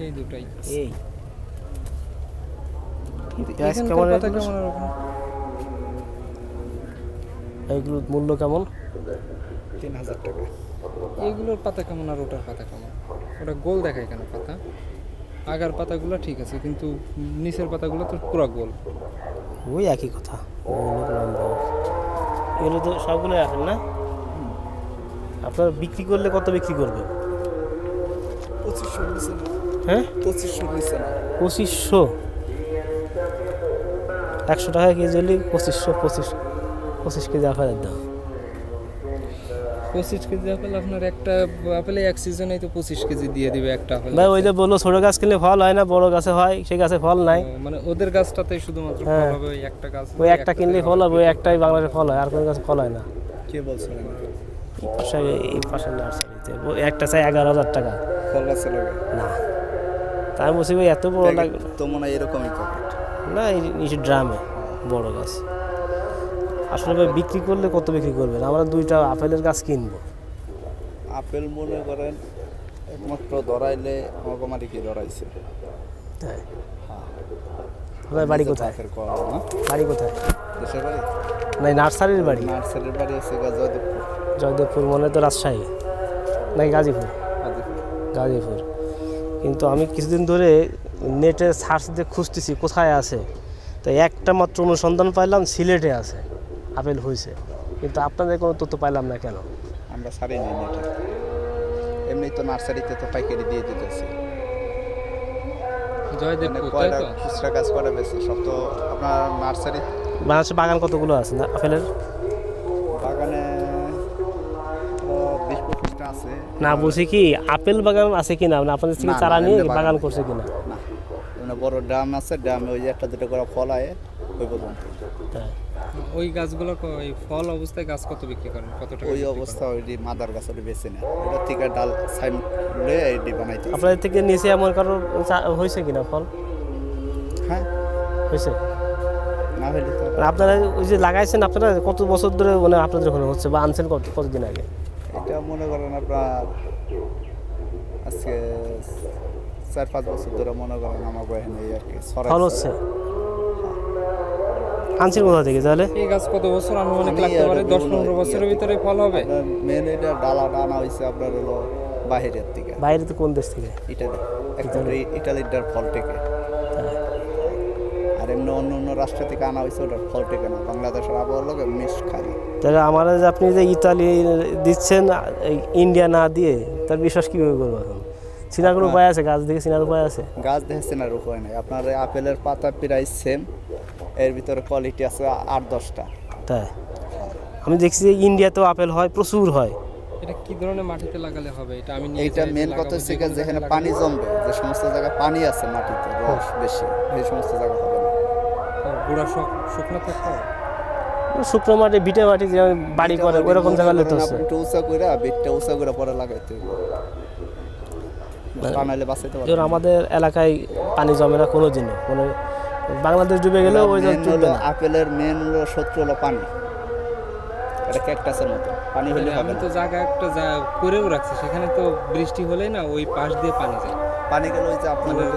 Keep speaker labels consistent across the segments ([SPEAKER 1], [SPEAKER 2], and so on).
[SPEAKER 1] এই দুটাই
[SPEAKER 2] এই
[SPEAKER 1] কেমন পাতা কেমন এরকম
[SPEAKER 2] এইগুলোর মূল্য কেমন?
[SPEAKER 3] 3000 টাকা।
[SPEAKER 1] এইগুলোর পাতা কেমন আর ওটার পাতা কেমন? ওটা গোল দেখায় কেন পাতা? আগার পাতাগুলো ঠিক আছে কিন্তু নিচের পাতাগুলো তো পুরো গোল।
[SPEAKER 2] ওই একই কথা। এগুলো তো সবগুলো রাখেন না? আপনার বিক্রি করলে কত বিক্রি করবে?
[SPEAKER 3] 2500 নিচে না।
[SPEAKER 2] হ্যাঁ
[SPEAKER 3] 2500 নিচে না।
[SPEAKER 2] 2500 100 টাকা কেজি হলে 25 কেজি আপেলের দাম।
[SPEAKER 1] 25 কেজি আপেল আপনার একটা আপেলে এক সিজনেই তো 25 কেজি দিয়ে দিবে একটা আপেল।
[SPEAKER 2] ভাই ওই যে বললো ছোট গাছ কিনলে ফল হয় না, বড় গাছে হয়, সেই গাছে ফল নাই।
[SPEAKER 1] মানে ওদের গাছটাতেই শুধুমাত্র ফল হবে ওই একটা গাছ।
[SPEAKER 2] ওই একটা কিনলেই ফল হবে, ওই একটাই বাংলাদেশে ফল হয়, আর কোনো গাছে ফল হয় না।
[SPEAKER 3] কে বলছেন?
[SPEAKER 2] এই পাশে নার্সারিতে একটা চাই 11,000 টাকা।
[SPEAKER 3] ফল গাছে লাগে
[SPEAKER 2] না তাই বলছি ভাই এত বড় লাগবে
[SPEAKER 3] তো মনে হয় এরকমই প্যাকেট
[SPEAKER 2] না, এই ড্রামে বড় গাছ। আসলে ভাই বিক্রি করলে কত বিক্রি করবেন? আমরা 2টা আপেলের গাছ কিনবো।
[SPEAKER 3] আপেল মনে করেন একমাত্র ধরাইলে মগমারি কি ধরাইছে।
[SPEAKER 2] তাই আপনার বাড়ি কোথায়? বাড়ি কোথায়?
[SPEAKER 3] দেশের বাড়ি
[SPEAKER 2] না নার্সারির বাড়ি।
[SPEAKER 3] নার্সারির বাড়ি আছে জয়দেবপুর।
[SPEAKER 2] জয়দেবপুর মনে তো রাজশাহী নাকি গাজীপুর? গাজীপুর। কিন্তু আমি কিছুদিন ধরে নেটে সার্চ দিয়ে খুঁজতেছি কোথায় আছে, তো একটা মাত্র অনুসন্ধান পাইলাম সিলেটে আছে আপেল হয়েছে, কিন্তু আপনাদের কোনো তথ্য পাইলাম না কেন?
[SPEAKER 3] আমরা সারি নিই এটা, এমনি তো নার্সারিতে তো পাইকারি দিয়ে দিতেছি।
[SPEAKER 1] জয়দেবপুর
[SPEAKER 3] কয়টা খুচরা গাছ করা বেশি সব তো আপনার নার্সারি।
[SPEAKER 2] বাংলাদেশে বাগান কতগুলো আছে না আপেলের?
[SPEAKER 3] বাগানে 20-25টা আছে।
[SPEAKER 2] না বলছি কি আপেল বাগান আছে কিনা, মানে আপনাদের থেকে চারা নিয়ে বাগান করছে কিনা?
[SPEAKER 3] না এমনি বড় ড্রাম আছে, ড্রামে ওই যে একটা দুটো করে ফল আয় ওই পর্যন্ত।
[SPEAKER 1] ওই গাছগুলো ওই ফল অবস্থায় গাছ কত বিক্রি করেন, কত টাকা?
[SPEAKER 3] ওই অবস্থা ওই মাদার গাছ ওটা বেশি না, এটা থেকে ডাল সাইম লয়ে এডি বানাইতে।
[SPEAKER 2] আপনাদের থেকে নিচে এমন কারো হয়েছে কিনা ফল?
[SPEAKER 3] হ্যাঁ
[SPEAKER 2] হয়েছে।
[SPEAKER 3] না হইলে তো
[SPEAKER 2] আপনারা ওই যে লাগাইছেন আপনারা কত বছর ধরে মানে আপনাদের ওখানে হচ্ছে বা আনছেন কতদিন আগে?
[SPEAKER 3] এটা মনে করেন আপনার আজকে 4-5 বছর ধরে মনে করেন আমার বহেন এই আর কি
[SPEAKER 2] ফল হচ্ছে। আনছেন কোথা থেকে তাহলে?
[SPEAKER 1] এই গাছ কত বছর আনুমানিক লাগতে পারে? 10-15 বছরের ভিতরে ফল হবে।
[SPEAKER 3] মেন এটা ডালাটা আনা হয়েছে আপনার হলো বাইরের থেকে।
[SPEAKER 2] বাইরে তো কোন দেশ থেকে?
[SPEAKER 3] ইটালি। ইটালির ফল থেকে। আর এমনি অন্য রাষ্ট্র থেকে আনা হয়েছে ওটার ফল থেকে না, বাংলাদেশের আবহাওয়ার লোক মিক্স খালি।
[SPEAKER 2] তাহলে আমার যে আপনি যে ইতালি দিচ্ছেন ইন্ডিয়া না দিয়ে, তার বিশ্বাস কীভাবে করবো এখন? চিনার কোনো উপায় আছে? গাছ দেখে চিনার উপায় আছে?
[SPEAKER 3] গাছ দেখে চেনার উপায় নাই। আপনার আপেলের পাতা প্রাইস সেম, এর ভিতরে কোয়ালিটি আছে 8-10টা।
[SPEAKER 2] তাই আমি দেখছি যে ইন্ডিয়াতেও আপেল হয়, প্রচুর হয়।
[SPEAKER 1] এটা কি ধরনের মাটিতে লাগালে হবে? এটা আমি
[SPEAKER 3] এইটা মেন কথা হচ্ছে যেখানে পানি জমবে, যে সমস্ত জায়গায় পানি আছে মাটিতে রস বেশি, এই সমস্ত জায়গা হবে না।
[SPEAKER 1] গুঁড়া শুকনো থাকতে হবে,
[SPEAKER 2] শুকনো মাটি ভিটে মাটি যে বাড়ি করে ওইরকম জায়গা লেতে হচ্ছে।
[SPEAKER 3] একটু উঁচা করে বিটটা উঁচা করে পরে লাগাইতে হবে, বানাইলে বাঁচাইতে পারবে।
[SPEAKER 2] আমাদের এলাকায় পানি জমে না কোনো দিনও, মানে বাংলাদেশ ডুবে গেলেও ওই
[SPEAKER 3] আপেলের মেন শত্রু হলো পানি। এটা ক্যাকটাসের মতো পানি হলে হবে।
[SPEAKER 1] আমি তো জায়গা একটা করেও রাখছি, সেখানে তো বৃষ্টি হলেই না ওই পাশ দিয়ে পানি যায়।
[SPEAKER 3] পানি গেলে ওই যে আপনাদের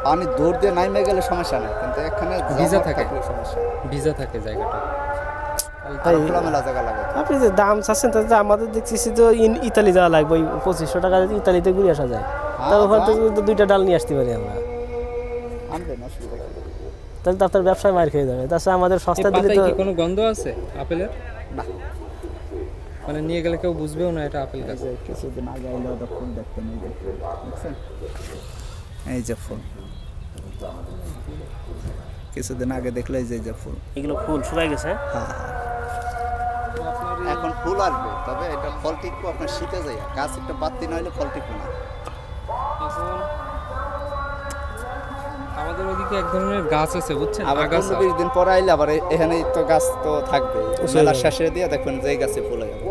[SPEAKER 3] পানি দৌড় দিয়ে নামে গেলে সমস্যা নেই, কিন্তু এখানে
[SPEAKER 1] ভিজা থাকে
[SPEAKER 3] সমস্যা,
[SPEAKER 1] ভিজা থাকে জায়গাটা।
[SPEAKER 3] খোলামেলা জায়গা লাগে।
[SPEAKER 2] আপনি যে দাম চাচ্ছেন তাতে আমাদের দেখছি তো ইতালি যাওয়া লাগবে, ওই 2500 টাকা ইতালিতে ঘুরে আসা যায়, তার ওখান থেকে 2টা ডাল নিয়ে আসতে পারি আমরা।
[SPEAKER 3] আনবেন অসুবিধা,
[SPEAKER 2] তাহলে তো আপনার ব্যবসায় মার খেয়ে যাবে। তাছাড়া আমাদের সস্তা দিলে তো
[SPEAKER 1] কোনো গন্ধ আছে আপেলের?
[SPEAKER 3] না,
[SPEAKER 1] মানে নিয়ে গেলে কেউ বুঝবেও না এটা আপেল গাছ।
[SPEAKER 3] কিছুদিন আগে এলে ওটা ফুল দেখতেন, এই যে দেখছেন, এই যে ফুল কিছুদিন আগে দেখলে এই যে ফুল,
[SPEAKER 2] এগুলো ফুল শুকাই গেছে।
[SPEAKER 3] হ্যাঁ এখন ফুল আসবে, তবে এটা ফল টিকবো আপনার শীতে যায়, গাছ একটা বাতি নইলে ফল টিকবে না।
[SPEAKER 1] আমাদের ওদিকে এক ধরনের গাছ আছে বুঝছেন,
[SPEAKER 3] আবার 20 দিন পরে আইলে আবার এখানে তো গাছ তো থাকবে, মেলা শেষে দিয়ে দেখবেন যে গাছে ফুল হয়ে যাবে।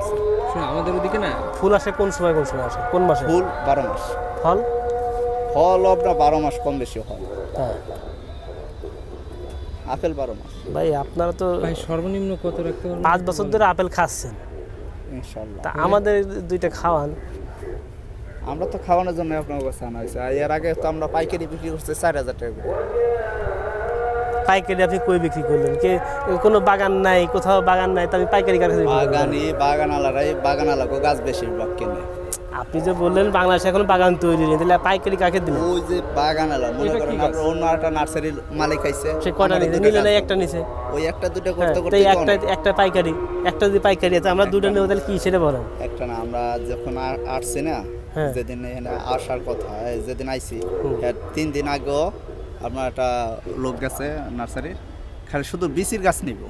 [SPEAKER 1] শুনুন আমাদের ওদিকে না
[SPEAKER 2] ফুল আসে কোন সময় আসে, কোন মাসে?
[SPEAKER 3] ফুল 12 মাস,
[SPEAKER 2] ফল
[SPEAKER 3] আপনার 12 মাস কম বেশি হয়।
[SPEAKER 2] হ্যাঁ
[SPEAKER 3] আপেল 12 মাস।
[SPEAKER 2] ভাই আপনারা তো
[SPEAKER 1] ভাই সর্বনিম্ন কত রাখতে পারবেন?
[SPEAKER 2] 5 বছর ধরে আপেল খাচ্ছেন
[SPEAKER 3] ইনশাআল্লাহ,
[SPEAKER 2] তা আমাদের 2টা খাওয়ান।
[SPEAKER 3] আমরা তো খাওয়ানোর জন্য আপনার কাছে আনা হয়েছে। আর এর আগে তো আমরা পাইকারি বিক্রি করছি 4,000 টাকা করে।
[SPEAKER 2] পাইকারি আপনি কই বিক্রি করলেন? কে কোনো বাগান নাই, কোথাও বাগান নাই, তো আমি পাইকারি কার কাছে বিক্রি করবো?
[SPEAKER 3] বাগানালাগো গাছ বেশিরভাগ কেনে।
[SPEAKER 2] আপনি যে বললেন বাংলাদেশে এখন বাগান তৈরি নেই, তাহলে পাইকারি কাকে দিলেন?
[SPEAKER 3] ওই যে বাগানালা মনে
[SPEAKER 1] এটা
[SPEAKER 3] করেন
[SPEAKER 1] কি গাছ?
[SPEAKER 3] আপনার অন্য একটা নার্সারির মালিক আইছে,
[SPEAKER 2] সে কটা
[SPEAKER 3] আমাদের
[SPEAKER 2] নিছে?
[SPEAKER 3] দুইটা
[SPEAKER 2] নিলে না
[SPEAKER 3] গাছ
[SPEAKER 2] একটা নিছে?
[SPEAKER 3] ওই একটা দুটো
[SPEAKER 2] হ্যাঁ,
[SPEAKER 3] করতে
[SPEAKER 2] তো
[SPEAKER 3] করতে
[SPEAKER 2] এই একটা পাইকারি, একটা যদি পাইকারি আছে আমরা দুটো নেব, তাহলে কি সেটা বলেন?
[SPEAKER 3] একটা না, আমরা যখন আসছি না,
[SPEAKER 2] হ্যাঁ।
[SPEAKER 3] যেদিন এখানে আসার কথা, যেদিন আইছি এর 3 দিন আগেও আপনার একটা লোক গেছে নার্সারির, খালি শুধু বিচির গাছ নিব।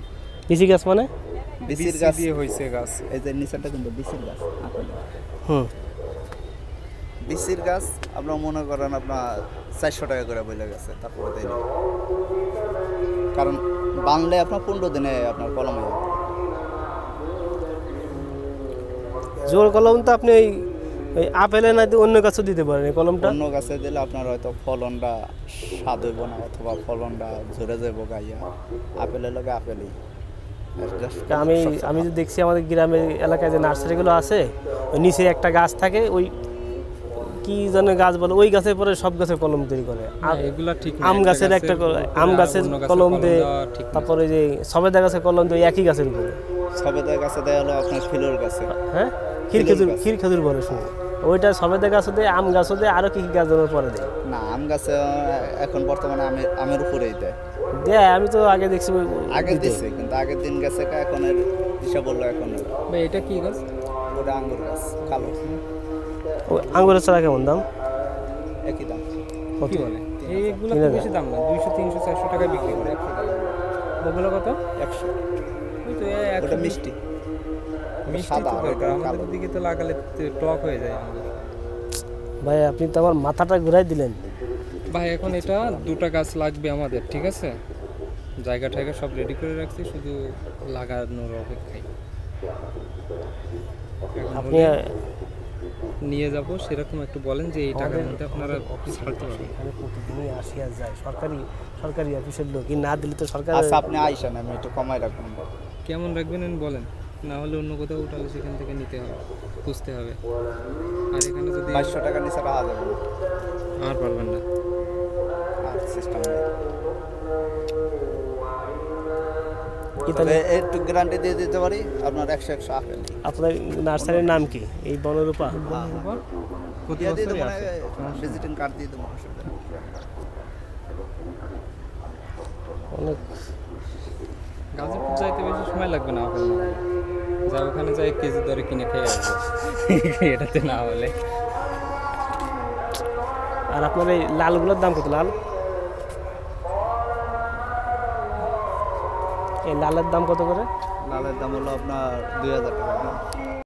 [SPEAKER 2] বিচি গাছ মানে?
[SPEAKER 3] বিচির গাছ
[SPEAKER 1] দিয়ে হয়েছে গাছ।
[SPEAKER 3] এই যে নিচেরটা কিন্তু বিচির গাছ,
[SPEAKER 2] হুম,
[SPEAKER 3] বিচির গাছ আপনার মনে করেন আপনার 400 টাকা করে বলে গেছে, তারপরে দেয় না। কারণ বানলে আপনার 15 দিনে আপনার কলমে হবে।
[SPEAKER 2] জোর কলম তো আপনি ওই আপেলে না দিয়ে অন্য গাছও দিতে পারেন, এই কলমটা।
[SPEAKER 3] অন্য গাছে দিলে আপনার হয়তো ফলনটা স্বাদ হইব না, অথবা ফলনটা ঝরে যাবো গাইয়া। আপেলের লগে আপেলই।
[SPEAKER 2] আমি যে দেখছি আমাদের গ্রামের এলাকায় যে নার্সারিগুলো আছে, ওই নিচে একটা গাছ থাকে, ওই কি যেন গাছ বলে, ওই গাছের পরে সব গাছের কলম তৈরি করে।
[SPEAKER 1] এগুলা ঠিক না,
[SPEAKER 2] আম গাছের একটা আম গাছের
[SPEAKER 1] অন্য গাছের
[SPEAKER 2] কলম দেয়,
[SPEAKER 1] দেওয়া ঠিক না।
[SPEAKER 2] তারপরে যে সবেদা গাছের কলম দেয় একই গাছের উপরে।
[SPEAKER 3] সবেদা গাছে দেওয়া হলো আপনার খিলোর গাছে।
[SPEAKER 2] হ্যাঁ, ক্ষীর খেজুর বলে শুনে, ওইটা সবেদা গাছও দেয়, আম গাছও দেয়, আরও কি কি গাছ যেন পরে দেয়।
[SPEAKER 3] না, আম গাছে এখন বর্তমানে আমের উপরেই দেয়।
[SPEAKER 2] দেয়, আমি তো আগে দেখছি
[SPEAKER 3] আগে দিচ্ছে, কিন্তু আগের দিন গেছে এখন এর হিসাব বললো এখন
[SPEAKER 1] ভাই এটা কি গাছ?
[SPEAKER 3] ওটা আঙ্গুর গাছ, কালো,
[SPEAKER 2] আঙ্গুরের চারা কেমন দাম?
[SPEAKER 3] একই দাম।
[SPEAKER 1] কি বলে? এইগুলো তো বেশি দাম না, 200 300 400 টাকা বিক্রি করে। 100 টাকা ওগুলো কত?
[SPEAKER 3] 100।
[SPEAKER 1] ওই তো
[SPEAKER 3] ওটা মিষ্টি।
[SPEAKER 1] মিষ্টি
[SPEAKER 3] সাদা,
[SPEAKER 1] তো
[SPEAKER 3] আর
[SPEAKER 1] দরকার,
[SPEAKER 3] এটা
[SPEAKER 1] আমাদের
[SPEAKER 3] কালো।
[SPEAKER 1] দিকে তো লাগালে টক হয়ে যায় আমাদের।
[SPEAKER 2] ভাই আপনি তো আমার মাথাটা ঘুরাই দিলেন।
[SPEAKER 1] ভাই এখন এটা 2টা গাছ লাগবে আমাদের, ঠিক আছে? জায়গা ঠায়গা সব রেডি করে রাখছি, শুধু লাগানোর অপেক্ষায়। এখন
[SPEAKER 2] আপনি
[SPEAKER 1] হলে নিয়ে যাব, সেরকম একটু বলেন যে এই টাকার মধ্যে আপনারা অফিস ছাড়তে পারবেন।
[SPEAKER 2] এখানে প্রতিদিনই আসি আর যাই, সরকারি অফিসের লোক, না দিলে তো সরকার।
[SPEAKER 3] আচ্ছা, আপনি আইসেন, আমি একটু কমাই রাখবেন।
[SPEAKER 1] কেমন রাখবেন বলেন, না হলে অন্য কোথাও উঠালে সেখান থেকে নিতে হবে, খুঁজতে হবে। আর এখানে যদি
[SPEAKER 3] 2200 টাকার নিচে রাখা যাবে না।
[SPEAKER 1] আর পারবেন না।
[SPEAKER 3] আর সিস্টেম
[SPEAKER 2] কি তাহলে
[SPEAKER 3] একটু গ্যারান্টি দিয়ে দিতে পারি আপনার 100 আপেল
[SPEAKER 2] আপনার নার্সারির নাম কি? এই বনরূপা?
[SPEAKER 1] প্রতি
[SPEAKER 3] দিয়ে দিতে
[SPEAKER 1] বছরই
[SPEAKER 3] মানে
[SPEAKER 1] আসে।
[SPEAKER 3] ভিজিটিং কার্ড দিয়ে দেবো, অসুবিধা নেই।
[SPEAKER 2] অনেক
[SPEAKER 1] গাজীপুর যাইতে বেশি সময় লাগবে না আপেল না হলে। যা ওখানে যাই কেজি দরে কিনে খেয়ে আসবো এটাতে না হলে।
[SPEAKER 2] আর আপনার এই লালগুলোর দাম কত? লাল, এই লালের দাম কত করে?
[SPEAKER 3] লালের দাম হলো আপনার 2000 টাকা।